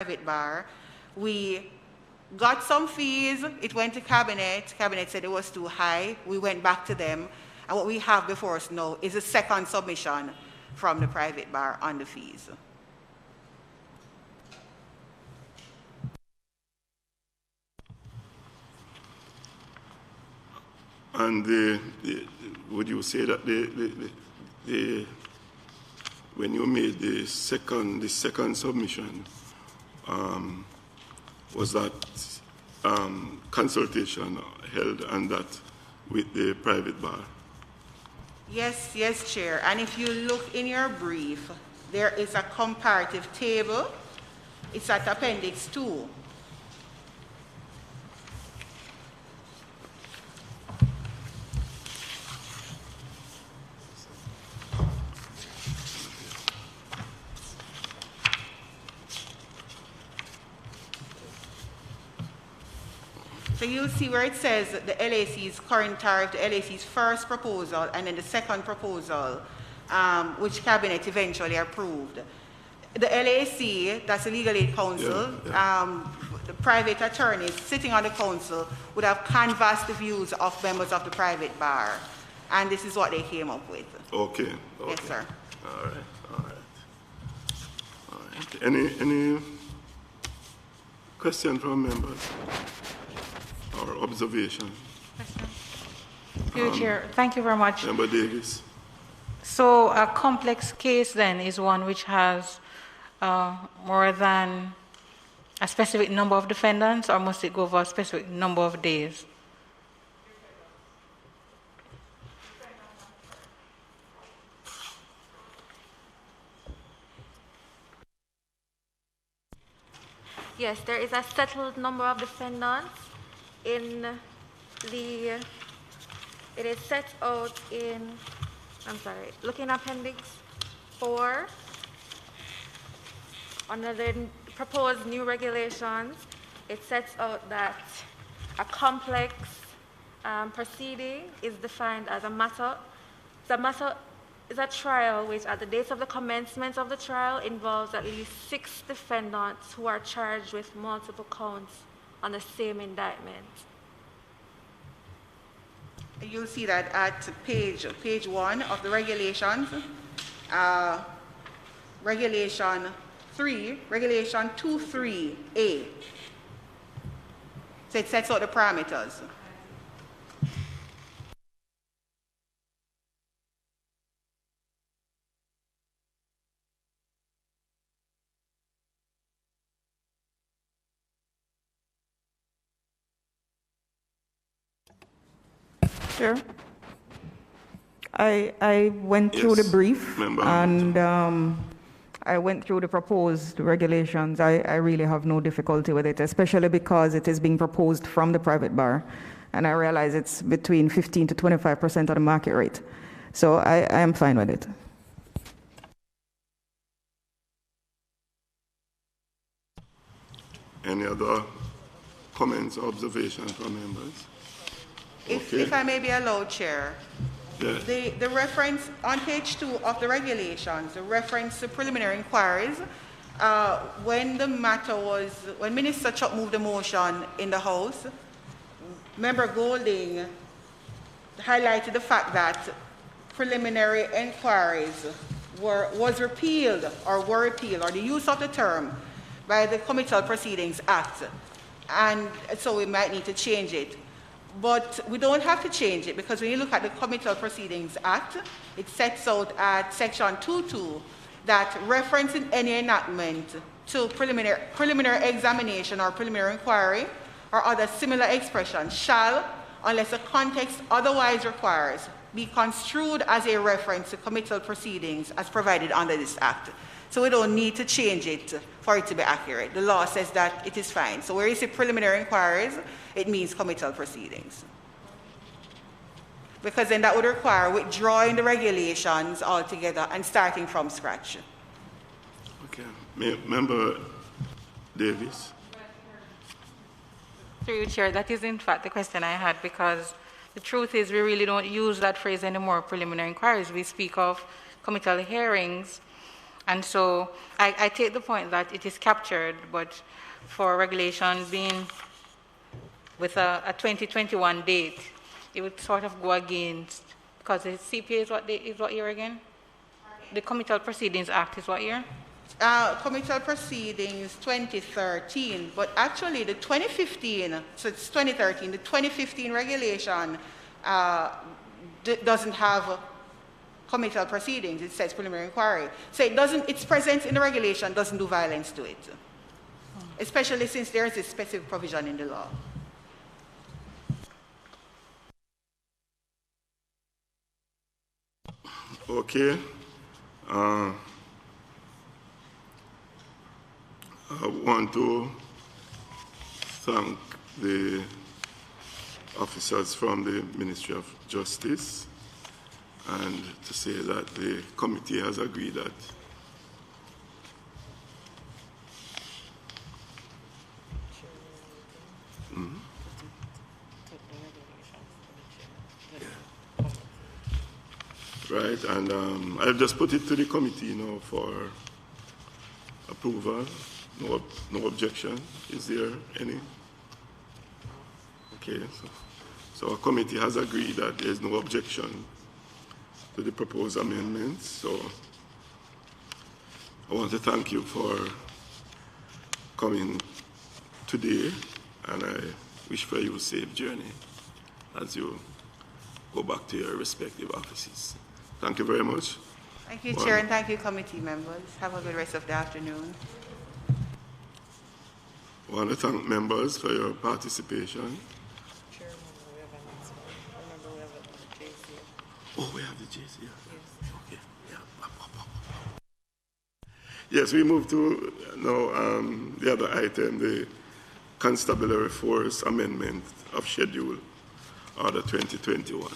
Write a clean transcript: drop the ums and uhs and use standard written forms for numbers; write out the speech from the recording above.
private bar. We got some fees. It went to Cabinet. Cabinet said it was too high. We went back to them. And what we have before us now is a second submission from the private bar on the fees. And would you say that when you made the second submission, was that consultation held on that with the private bar? Yes, yes, Chair. And if you look in your brief, there is a comparative table. It's at Appendix 2. So you'll see where it says the LAC's current tariff, the LAC's first proposal, and then the second proposal, which Cabinet eventually approved. The LAC, that's the Legal Aid Council, the private attorneys sitting on the council would have canvassed the views of members of the private bar. And this is what they came up with. Okay. Yes, sir. All right. Any question from members? Or observation? Through Chair, thank you very much. Member Davis. So a complex case then is one which has more than a specific number of defendants, or must it go for a specific number of days? Yes, there is a settled number of defendants. It is set out in, looking at Appendix 4, under the proposed new regulations, it sets out that a complex proceeding is defined as a matter. The matter is a trial which, at the date of the commencement of the trial, involves at least 6 defendants who are charged with multiple counts on the same indictment. You'll see that at page 1 of the regulations, regulation 23A. So it sets out the parameters. Sure. I went through the brief and I went through the proposed regulations. I really have no difficulty with it, especially because it is being proposed from the private bar. And I realize it's between 15 to 25% of the market rate. So I am fine with it. Any other comments or observations from members? If I may be allowed, Chair, yes. The reference on page 2 of the regulations, the reference to preliminary inquiries, when Minister Chuck moved the motion in the House, Member Golding highlighted the fact that preliminary inquiries were repealed, or the use of the term by the Committal Proceedings Act, and so we might need to change it. But we don't have to change it, because when you look at the Committal Proceedings Act, it sets out at section 2.2 that referencing any enactment to preliminary examination or preliminary inquiry or other similar expressions shall, unless the context otherwise requires, be construed as a reference to committal proceedings as provided under this act. So we don't need to change it for it to be accurate. The law says that it is fine. So where you say preliminary inquiries, it means committal proceedings. Because then that would require withdrawing the regulations altogether and starting from scratch. Okay. Member Davis. Through you, Chair, that is in fact the question I had, because the truth is we really don't use that phrase anymore, preliminary inquiries. We speak of committal hearings. And so I take the point that it is captured, but for regulation being with a 2021 date, it would sort of go against, because the CPA is what year again? The Committal Proceedings Act is what year? Committal Proceedings 2013, but actually the 2015, so it's 2013, the 2015 regulation doesn't have committal proceedings, it says preliminary inquiry. So it doesn't, its presence in the regulation doesn't do violence to it, especially since there is a specific provision in the law. Okay. I want to thank the officers from the Ministry of Justice and to say that the committee has agreed that right, and I'll just put it to the committee now for approval. No objection. Is there any? Okay, so our committee has agreed that there is no objection to the proposed amendments. So I want to thank you for coming today, and I wish for you a safe journey as you go back to your respective offices. Thank you very much. Thank you, Chair, and thank you, committee members. Have a good rest of the afternoon. I want to thank members for your participation. Chairman, we have an announcement. Remember, we have a JC. Oh, we have the JC. Yes. Okay. Yeah. Yes, we move to now the other item, the Constabulary Force Amendment of Schedule Order 2021.